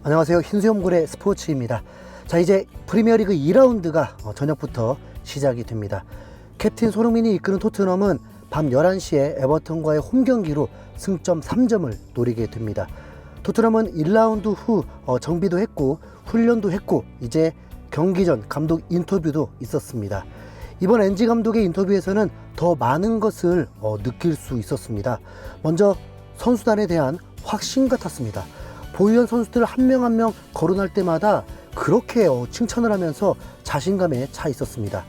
안녕하세요. 흰수염골의 스포츠입니다. 자, 이제 프리미어리그 2라운드가 저녁부터 시작이 됩니다. 캡틴 손흥민이 이끄는 토트넘은 밤 11시에 에버턴과의 홈경기로 승점 3점을 노리게 됩니다. 토트넘은 1라운드 후 정비도 했고 훈련도 했고 이제 경기 전 감독 인터뷰도 있었습니다. 이번 엔지 감독의 인터뷰에서는 더 많은 것을 느낄 수 있었습니다. 먼저 선수단에 대한 확신 같았습니다. 보유한 선수들 한 명 한 명 거론할 때마다 그렇게 칭찬을 하면서 자신감에 차 있었습니다.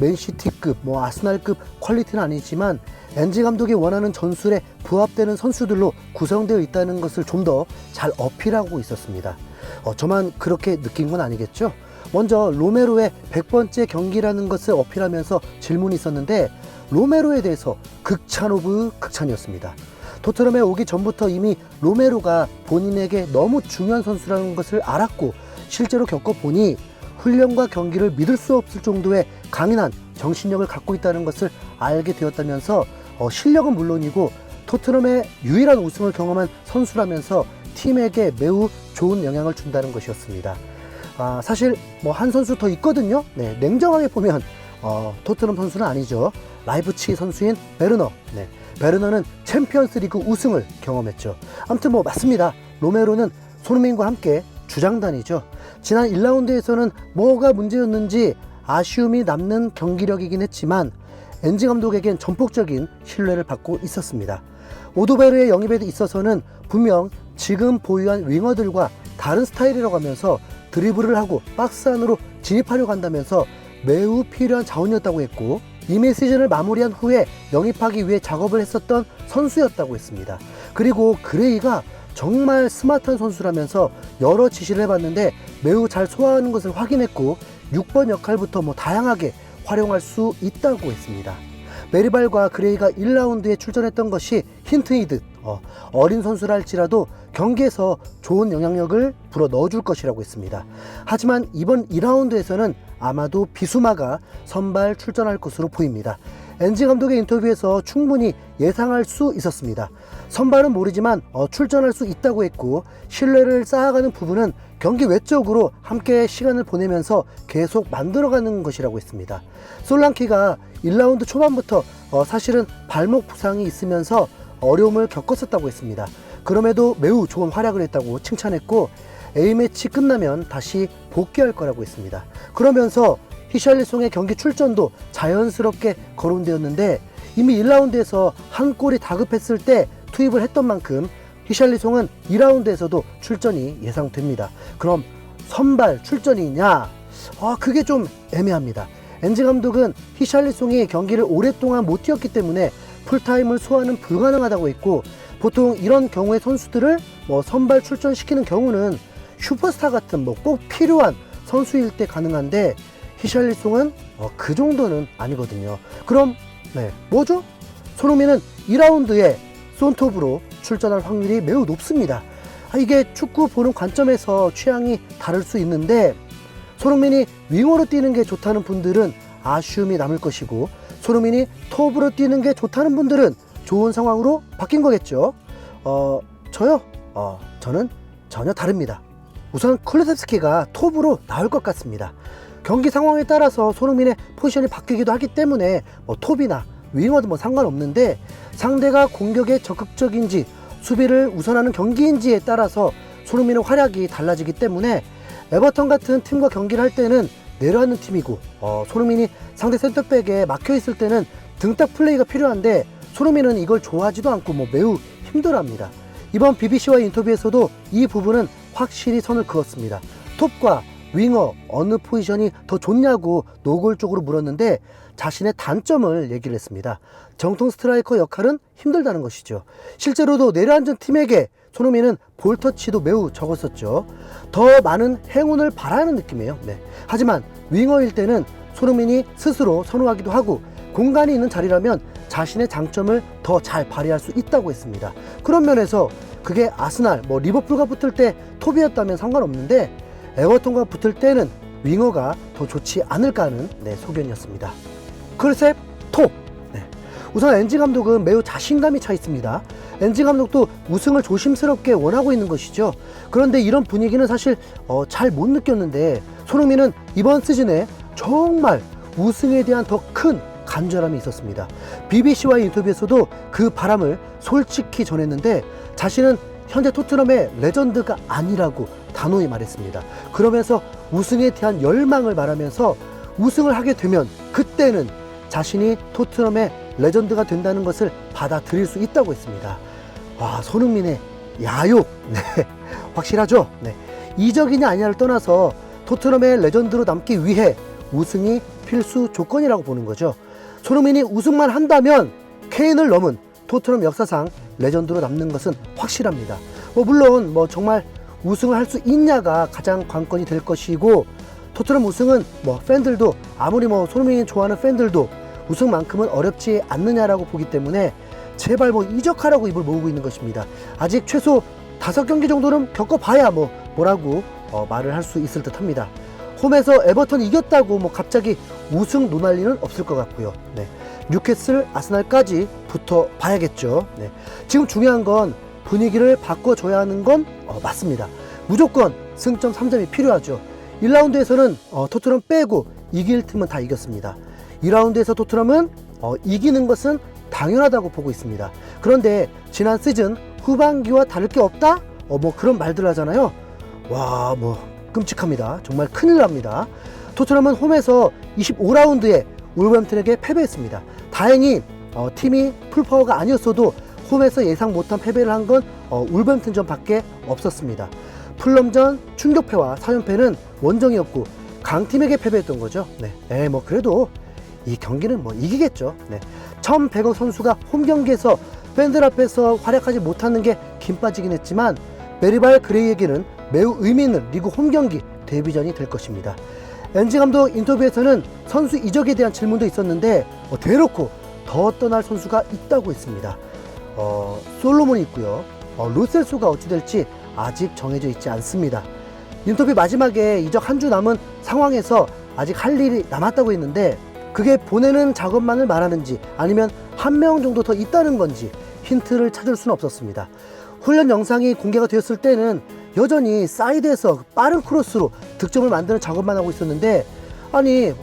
맨시티급, 아스날급 퀄리티는 아니지만 엔지 감독이 원하는 전술에 부합되는 선수들로 구성되어 있다는 것을 좀 더 잘 어필하고 있었습니다. 저만 그렇게 느낀 건 아니겠죠? 먼저 로메로의 100번째 경기라는 것을 어필하면서 질문이 있었는데 로메로에 대해서 극찬 오브 극찬이었습니다. 토트넘에 오기 전부터 이미 로메로가 본인에게 너무 중요한 선수라는 것을 알았고 실제로 겪어보니 훈련과 경기를 믿을 수 없을 정도의 강인한 정신력을 갖고 있다는 것을 알게 되었다면서 실력은 물론이고 토트넘의 유일한 우승을 경험한 선수라면서 팀에게 매우 좋은 영향을 준다는 것이었습니다. 사실 한 선수 더 있거든요. 냉정하게 보면 토트넘 선수는 아니죠. 라이프치히 선수인 베르너. 베르너는 챔피언스 리그 우승을 경험했죠. 아무튼 맞습니다. 로메로는 손흥민과 함께 주장단이죠. 지난 1라운드에서는 뭐가 문제였는지 아쉬움이 남는 경기력이긴 했지만 엔지 감독에겐 전폭적인 신뢰를 받고 있었습니다. 오도베르의 영입에 있어서는 분명 지금 보유한 윙어들과 다른 스타일이라고 하면서 드리블을 하고 박스 안으로 진입하려고 한다면서 매우 필요한 자원이었다고 했고 이미 시즌을 마무리한 후에 영입하기 위해 작업을 했었던 선수였다고 했습니다. 그리고 그레이가 정말 스마트한 선수라면서 여러 지시를 해봤는데 매우 잘 소화하는 것을 확인했고 6번 역할부터 다양하게 활용할 수 있다고 했습니다. 메리발과 그레이가 1라운드에 출전했던 것이 힌트인 듯 어린 선수라 할지라도 경기에서 좋은 영향력을 불어 넣어줄 것이라고 했습니다. 하지만 이번 2라운드에서는 아마도 비수마가 선발 출전할 것으로 보입니다. 엔지 감독의 인터뷰에서 충분히 예상할 수 있었습니다. 선발은 모르지만 출전할 수 있다고 했고 신뢰를 쌓아가는 부분은 경기 외적으로 함께 시간을 보내면서 계속 만들어가는 것이라고 했습니다. 솔랑키가 1라운드 초반부터 사실은 발목 부상이 있으면서 어려움을 겪었었다고 했습니다. 그럼에도 매우 좋은 활약을 했다고 칭찬했고 A매치 끝나면 다시 복귀할 거라고 했습니다. 그러면서 히샬리송의 경기 출전도 자연스럽게 거론되었는데 이미 1라운드에서 한 골이 다급했을 때 투입을 했던 만큼 히샬리송은 2라운드에서도 출전이 예상됩니다. 그럼 선발 출전이냐? 그게 좀 애매합니다. 엔지 감독은 히샬리송이 경기를 오랫동안 못 뛰었기 때문에 풀타임을 소화는 불가능하다고 했고 보통 이런 경우의 선수들을 선발 출전시키는 경우는 슈퍼스타 같은 꼭 필요한 선수일 때 가능한데 히샬리송은 그 정도는 아니거든요. 그럼 뭐죠? 손흥민은 2라운드에 손톱으로 출전할 확률이 매우 높습니다. 이게 축구 보는 관점에서 취향이 다를 수 있는데 손흥민이 윙어로 뛰는 게 좋다는 분들은 아쉬움이 남을 것이고 손흥민이 톱으로 뛰는 게 좋다는 분들은 좋은 상황으로 바뀐 거겠죠. 저요? 저는 전혀 다릅니다. 우선 쿨루세스키가 톱으로 나올 것 같습니다. 경기 상황에 따라서 손흥민의 포지션이 바뀌기도 하기 때문에 톱이나 윙어도 상관없는데 상대가 공격에 적극적인지 수비를 우선하는 경기인지에 따라서 손흥민의 활약이 달라지기 때문에 에버턴 같은 팀과 경기를 할 때는 내려앉는 팀이고 손흥민이 상대 센터백에 막혀있을 때는 등딱 플레이가 필요한데 손흥민은 이걸 좋아하지도 않고 매우 힘들어합니다. 이번 BBC와의 인터뷰에서도 이 부분은 확실히 선을 그었습니다. 톱과 윙어 어느 포지션이 더 좋냐고 노골적으로 물었는데 자신의 단점을 얘기를 했습니다. 정통 스트라이커 역할은 힘들다는 것이죠. 실제로도 내려앉은 팀에게 손흥민은 볼터치도 매우 적었었죠. 더 많은 행운을 바라는 느낌이에요. 하지만 윙어일 때는 손흥민이 스스로 선호하기도 하고 공간이 있는 자리라면 자신의 장점을 더 잘 발휘할 수 있다고 했습니다. 그런 면에서 그게 아스날, 리버풀과 붙을 때 톱이었다면 상관없는데 에버턴과 붙을 때는 윙어가 더 좋지 않을까 하는 소견이었습니다. 글쎄, 톱! 우선 엔지 감독은 매우 자신감이 차 있습니다. 엔지 감독도 우승을 조심스럽게 원하고 있는 것이죠. 그런데 이런 분위기는 사실 잘 못 느꼈는데 손흥민은 이번 시즌에 정말 우승에 대한 더 큰 간절함이 있었습니다. BBC와의 인터뷰에서도 그 바람을 솔직히 전했는데 자신은 현재 토트넘의 레전드가 아니라고 단호히 말했습니다. 그러면서 우승에 대한 열망을 말하면서 우승을 하게 되면 그때는 자신이 토트넘의 레전드가 된다는 것을 받아들일 수 있다고 했습니다. 와, 손흥민의 야욕, 네, 확실하죠? 네. 이적이냐 아니냐를 떠나서 토트넘의 레전드로 남기 위해 우승이 필수 조건이라고 보는 거죠. 손흥민이 우승만 한다면 케인을 넘은 토트넘 역사상 레전드로 남는 것은 확실합니다. 물론 정말 우승을 할 수 있냐가 가장 관건이 될 것이고, 토트넘 우승은 팬들도 아무리 손흥민이 좋아하는 팬들도 우승만큼은 어렵지 않느냐라고 보기 때문에 제발 이적하라고 입을 모으고 있는 것입니다. 아직 최소 5경기 정도는 겪어봐야 뭐라고 말을 할 수 있을 듯 합니다. 홈에서 에버턴 이겼다고 갑자기 우승 노날리는 없을 것 같고요. 네. 뉴캐슬, 아스날까지 붙어봐야겠죠. 네. 지금 중요한 건 분위기를 바꿔줘야 하는 건 맞습니다. 무조건 승점 3점이 필요하죠. 1라운드에서는 토트넘 빼고 이길 팀은 다 이겼습니다. 2라운드에서 토트넘은 이기는 것은 당연하다고 보고 있습니다. 그런데 지난 시즌 후반기와 다를 게 없다? 그런 말들 하잖아요. 와, 끔찍합니다. 정말 큰일 납니다. 토트넘은 홈에서 25라운드에 울버햄튼에게 패배했습니다. 다행히 팀이 풀파워가 아니었어도 홈에서 예상 못한 패배를 한 건 울버햄튼전 밖에 없었습니다. 풀럼전 충격패와 4연패는 원정이었고 강팀에게 패배했던 거죠. 네. 그래도 이 경기는 이기겠죠. 네. 1,100억 선수가 홈 경기에서 팬들 앞에서 활약하지 못하는 게 김 빠지긴 했지만 메리발 그레이에게는 매우 의미 있는 리그 홈 경기 데뷔전이 될 것입니다. 엔지 감독 인터뷰에서는 선수 이적에 대한 질문도 있었는데 대놓고 더 떠날 선수가 있다고 했습니다. 솔로몬이 있고요. 로셀소가 어찌 될지 아직 정해져 있지 않습니다. 인터뷰 마지막에 이적 한 주 남은 상황에서 아직 할 일이 남았다고 했는데 그게 보내는 작업만을 말하는지 아니면 한 명 정도 더 있다는 건지 힌트를 찾을 수는 없었습니다. 훈련 영상이 공개가 되었을 때는 여전히 사이드에서 빠른 크로스로 득점을 만드는 작업만 하고 있었는데 아니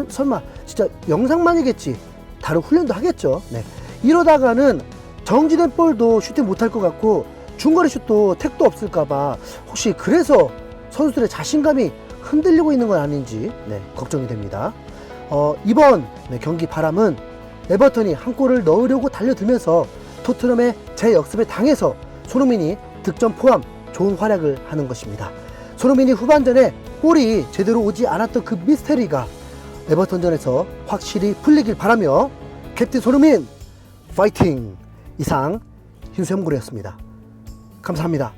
설마 진짜 영상만이겠지, 다른 훈련도 하겠죠. 네. 이러다가는 정지된 볼도 슈팅 못할 것 같고 중거리 슛도 택도 없을까봐 혹시 그래서 선수들의 자신감이 흔들리고 있는 건 아닌지 걱정이 됩니다. 이번 경기 바람은 에버턴이 한 골을 넣으려고 달려들면서 토트넘의 재역습에 당해서 손흥민이 득점 포함 좋은 활약을 하는 것입니다. 손흥민이 후반전에 골이 제대로 오지 않았던 그 미스테리가 에버턴전에서 확실히 풀리길 바라며 캡틴 손흥민 파이팅! 이상 hin수염구레였습니다. 감사합니다.